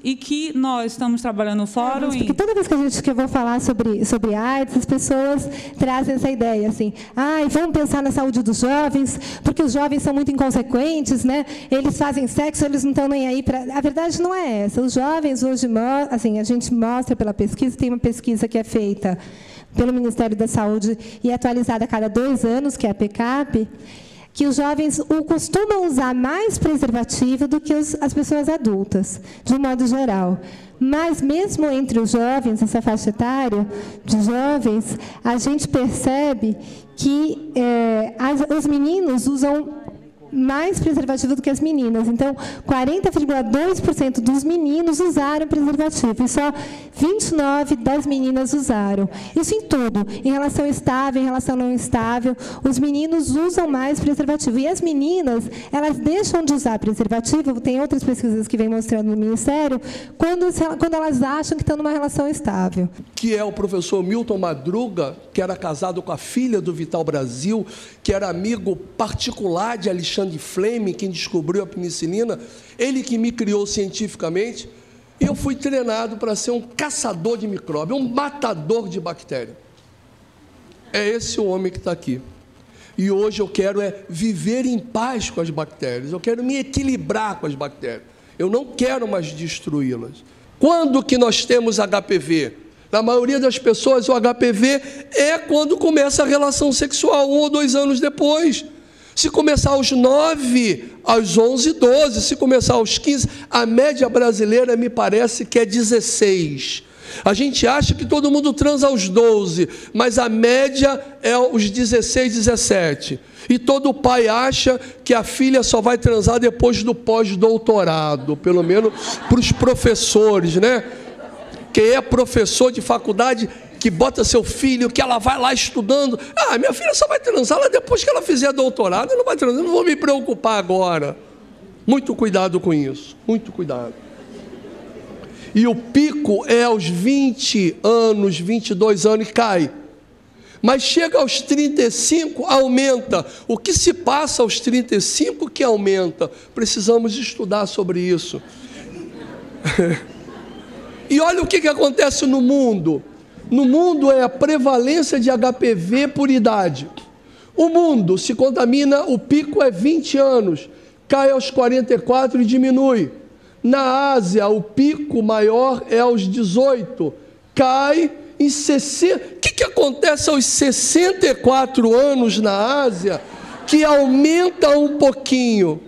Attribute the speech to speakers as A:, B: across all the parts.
A: e que nós estamos trabalhando no fórum.
B: Porque toda vez que eu vou falar sobre AIDS, as pessoas trazem essa ideia, assim, vamos pensar na saúde dos jovens, porque os jovens são muito inconsequentes, né? Eles fazem sexo, eles não estão nem aí para... A verdade não é essa. Os jovens hoje, assim, a gente mostra pela pesquisa, tem uma pesquisa que é feita pelo Ministério da Saúde e atualizada a cada 2 anos, que é a PECAP, que os jovens costumam usar mais preservativo do que as pessoas adultas, de um modo geral. Mas, mesmo entre os jovens, essa faixa etária de jovens, a gente percebe que os meninos usam mais preservativo do que as meninas. Então, 40,2% dos meninos usaram preservativo, e só 29% das meninas usaram. Isso em tudo, em relação estável, em relação não estável, os meninos usam mais preservativo. E as meninas, elas deixam de usar preservativo, tem outras pesquisas que vêm mostrando no Ministério, quando elas acham que estão numa relação estável.
C: Que é o professor Milton Madruga, que era casado com a filha do Vital Brasil, que era amigo particular de Alexandre Fleming, quem descobriu a penicilina, ele que me criou cientificamente, e eu fui treinado para ser um caçador de micróbio, um matador de bactéria. É esse o homem que está aqui. E hoje eu quero viver em paz com as bactérias, eu quero me equilibrar com as bactérias, eu não quero mais destruí-las. Quando que nós temos HPV? Na maioria das pessoas, o HPV é quando começa a relação sexual, 1 ou 2 anos depois. Se começar aos 9, aos 11, 12, se começar aos 15, a média brasileira me parece que é 16. A gente acha que todo mundo transa aos 12, mas a média é os 16, 17. E todo pai acha que a filha só vai transar depois do pós-doutorado, pelo menos para os professores, né? Quem é professor de faculdade que bota seu filho, que ela vai lá estudando, minha filha só vai transar lá depois que ela fizer doutorado, ela não vai transar, não vou me preocupar agora. Muito cuidado com isso, muito cuidado. E o pico é aos 20 anos, 22 anos e cai. Mas chega aos 35, aumenta. O que se passa aos 35 que aumenta? Precisamos estudar sobre isso. E olha o que acontece no mundo. No mundo é a prevalência de HPV por idade. O mundo se contamina, o pico é 20 anos, cai aos 44 e diminui. Na Ásia, o pico maior é aos 18, cai em 60. O que acontece aos 64 anos na Ásia, que aumenta um pouquinho?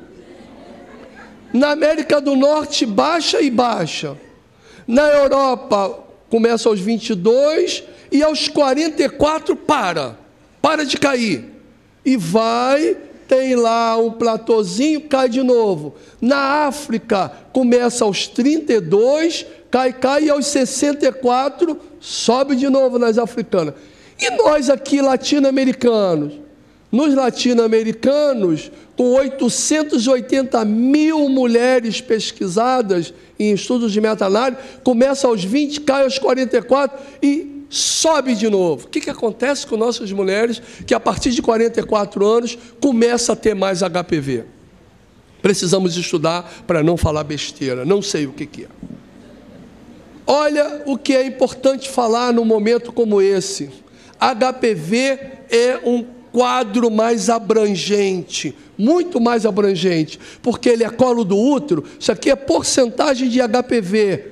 C: Na América do Norte, baixa e baixa. Na Europa, começa aos 22 e aos 44 para de cair. E vai, tem lá um platôzinho, cai de novo. Na África, começa aos 32, cai, e aos 64, sobe de novo nas africanas. E nós aqui, latino-americanos? Nos latino-americanos, com 880 mil mulheres pesquisadas em estudos de meta-análise, começa aos 20, cai aos 44 e sobe de novo. O que acontece com nossas mulheres que, a partir de 44 anos, começa a ter mais HPV? Precisamos estudar para não falar besteira, não sei o que é. Olha o que é importante falar num momento como esse. HPV é um quadro mais abrangente, muito mais abrangente, porque ele é colo do útero, isso aqui é porcentagem de HPV,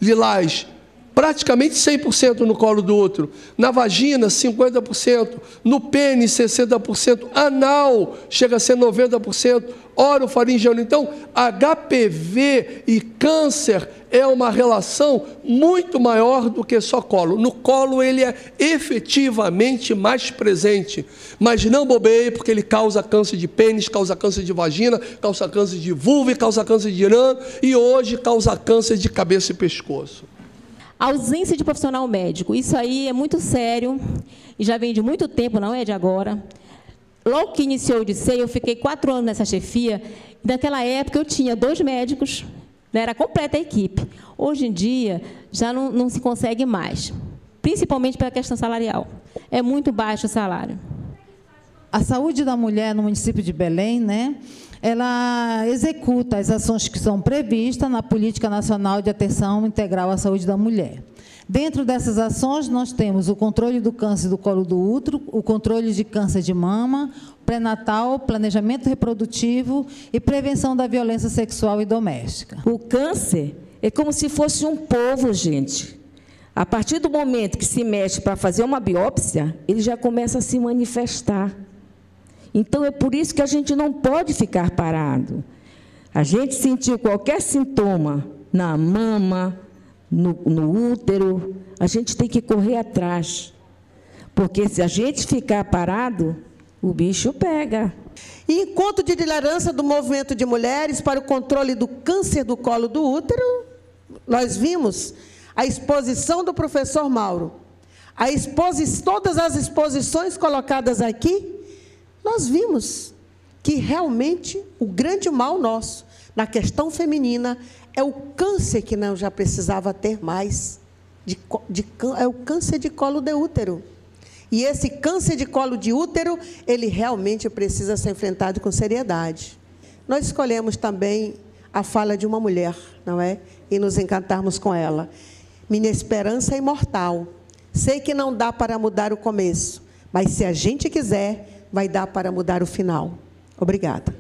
C: lilás, praticamente 100% no colo do útero, na vagina 50%, no pênis 60%, anal chega a ser 90%, orofaringiano. Então, HPV e câncer é uma relação muito maior do que só colo. No colo ele é efetivamente mais presente, mas não bobeie, porque ele causa câncer de pênis, causa câncer de vagina, causa câncer de vulva, causa câncer de irã e hoje causa câncer de cabeça e pescoço.
D: Ausência de profissional médico, isso aí é muito sério e já vem de muito tempo, não é de agora. Logo que iniciou o DICEI, eu fiquei 4 anos nessa chefia, e naquela época eu tinha 2 médicos, né, era completa a equipe. Hoje em dia, já não se consegue mais, principalmente pela questão salarial. É muito baixo o salário.
E: A saúde da mulher no município de Belém, né, ela executa as ações que são previstas na Política Nacional de Atenção Integral à Saúde da Mulher. Dentro dessas ações, nós temos o controle do câncer do colo do útero, o controle de câncer de mama, pré-natal, planejamento reprodutivo e prevenção da violência sexual e doméstica.
F: O câncer é como se fosse um povo, gente. A partir do momento que se mexe para fazer uma biópsia, ele já começa a se manifestar. Então, é por isso que a gente não pode ficar parado. A gente sentiu qualquer sintoma na mama, no útero, a gente tem que correr atrás. Porque se a gente ficar parado, o bicho pega.
G: E encontro de liderança do movimento de mulheres para o controle do câncer do colo do útero, nós vimos a exposição do professor Mauro. Todas as exposições colocadas aqui, nós vimos que realmente o grande mal nosso na questão feminina é o câncer que não já precisava ter mais, é o câncer de colo de útero. E esse câncer de colo de útero, ele realmente precisa ser enfrentado com seriedade. Nós escolhemos também a fala de uma mulher, não é? E nos encantarmos com ela. Minha esperança é imortal. Sei que não dá para mudar o começo, mas se a gente quiser, vai dar para mudar o final. Obrigada.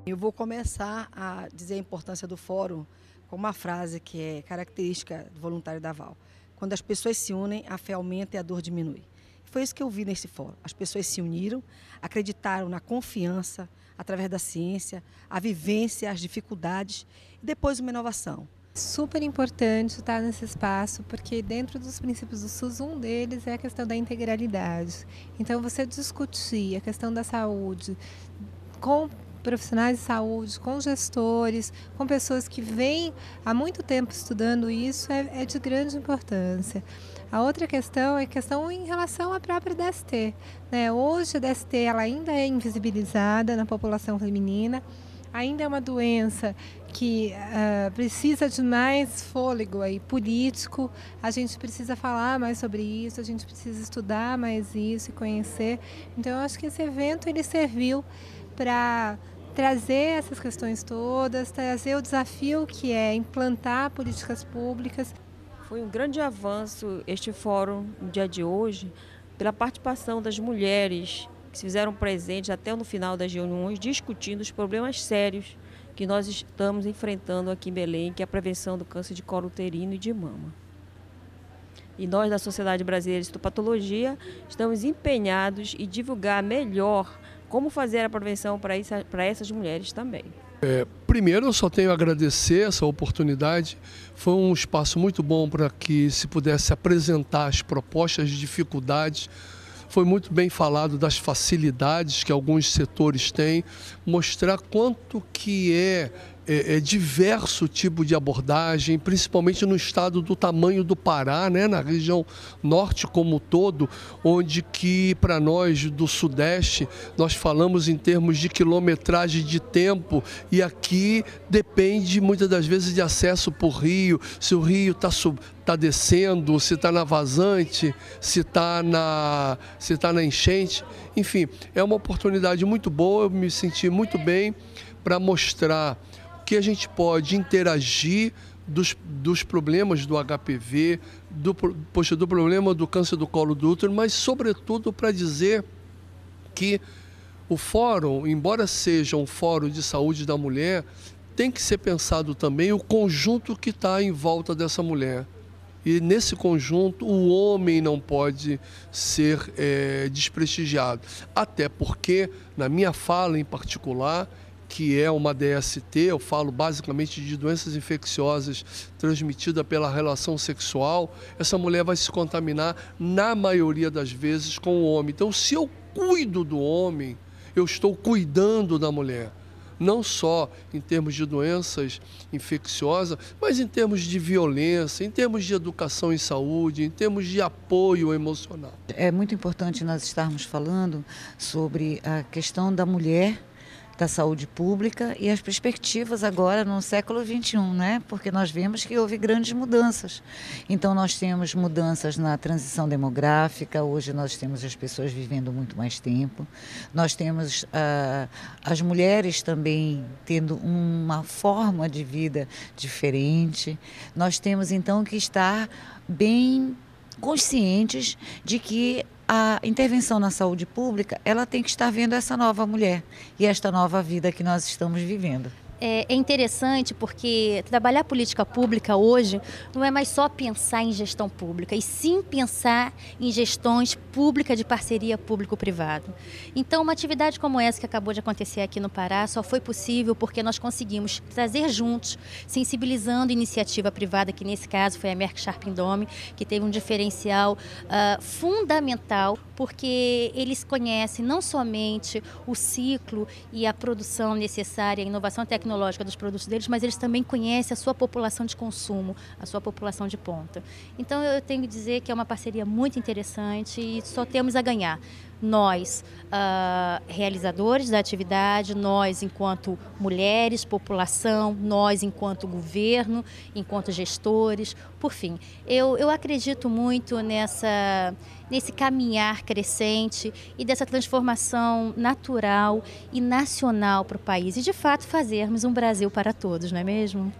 H: Eu vou começar a dizer a importância do fórum com uma frase que é característica do voluntário da VAL. Quando as pessoas se unem, a fé aumenta e a dor diminui. Foi isso que eu vi nesse fórum. As pessoas se uniram, acreditaram na confiança, através da ciência, a vivência, as dificuldades e depois uma inovação.
B: Super importante estar nesse espaço, porque dentro dos princípios do SUS, um deles é a questão da integralidade. Então, você discutir a questão da saúde com profissionais de saúde, com gestores, com pessoas que vêm há muito tempo estudando isso, é de grande importância. A outra questão é a questão em relação à própria DST, né? Hoje a DST ela ainda é invisibilizada na população feminina, ainda é uma doença que precisa de mais fôlego aí, político, a gente precisa falar mais sobre isso, a gente precisa estudar mais isso e conhecer. Então, eu acho que esse evento ele serviu para trazer essas questões todas, trazer o desafio que é implantar políticas públicas.
I: Foi um grande avanço este fórum no dia de hoje, pela participação das mulheres que se fizeram presentes até no final das reuniões, discutindo os problemas sérios que nós estamos enfrentando aqui em Belém, que é a prevenção do câncer de colo uterino e de mama. E nós, da Sociedade Brasileira de Histopatologia, estamos empenhados em divulgar melhor como fazer a prevenção para essas mulheres também.
C: Primeiro, eu só tenho a agradecer essa oportunidade. Foi um espaço muito bom para que se pudesse apresentar as propostas de dificuldades. Foi muito bem falado das facilidades que alguns setores têm, mostrar quanto que é diverso tipo de abordagem, principalmente no estado do tamanho do Pará, né, na região norte como um todo, onde que para nós do Sudeste, nós falamos em termos de quilometragem de tempo e aqui depende muitas das vezes de acesso por rio, se o rio está descendo, se está na vazante, se está na enchente, enfim, é uma oportunidade muito boa, eu me senti muito bem para mostrar que a gente pode interagir dos problemas do HPV, do problema do câncer do colo do útero, mas sobretudo para dizer que o fórum, embora seja um fórum de saúde da mulher, tem que ser pensado também o conjunto que está em volta dessa mulher. E nesse conjunto o homem não pode ser desprestigiado. Até porque, na minha fala em particular, que é uma DST, eu falo basicamente de doenças infecciosas transmitidas pela relação sexual, essa mulher vai se contaminar, na maioria das vezes, com o homem. Então, se eu cuido do homem, eu estou cuidando da mulher. Não só em termos de doenças infecciosas, mas em termos de violência, em termos de educação em saúde, em termos de apoio emocional.
E: É muito importante nós estarmos falando sobre a questão da mulher
J: da saúde pública e as perspectivas agora no século XXI, né? Porque nós vemos que houve grandes mudanças. Então, nós temos mudanças na transição demográfica, hoje nós temos as pessoas vivendo muito mais tempo, nós temos as mulheres também tendo uma forma de vida diferente, nós temos então que estar bem conscientes de que a intervenção na saúde pública, ela tem que estar vendo essa nova mulher e esta nova vida que nós estamos vivendo.
K: É interessante porque trabalhar política pública hoje não é mais só pensar em gestão pública, e sim pensar em gestões públicas de parceria público-privado. Então, uma atividade como essa que acabou de acontecer aqui no Pará só foi possível porque nós conseguimos trazer juntos, sensibilizando a iniciativa privada, que nesse caso foi a Merck Sharp Indome, que teve um diferencial fundamental, porque eles conhecem não somente o ciclo e a produção necessária, a inovação tecnológica dos produtos deles, mas eles também conhecem a sua população de consumo, a sua população de ponta. Então, eu tenho que dizer que é uma parceria muito interessante e só temos a ganhar. Nós, realizadores da atividade, nós enquanto mulheres, população, nós enquanto governo, enquanto gestores, por fim. Eu acredito muito nesse caminhar crescente e dessa transformação natural e nacional para o país e, de fato, fazermos um Brasil para todos, não é mesmo?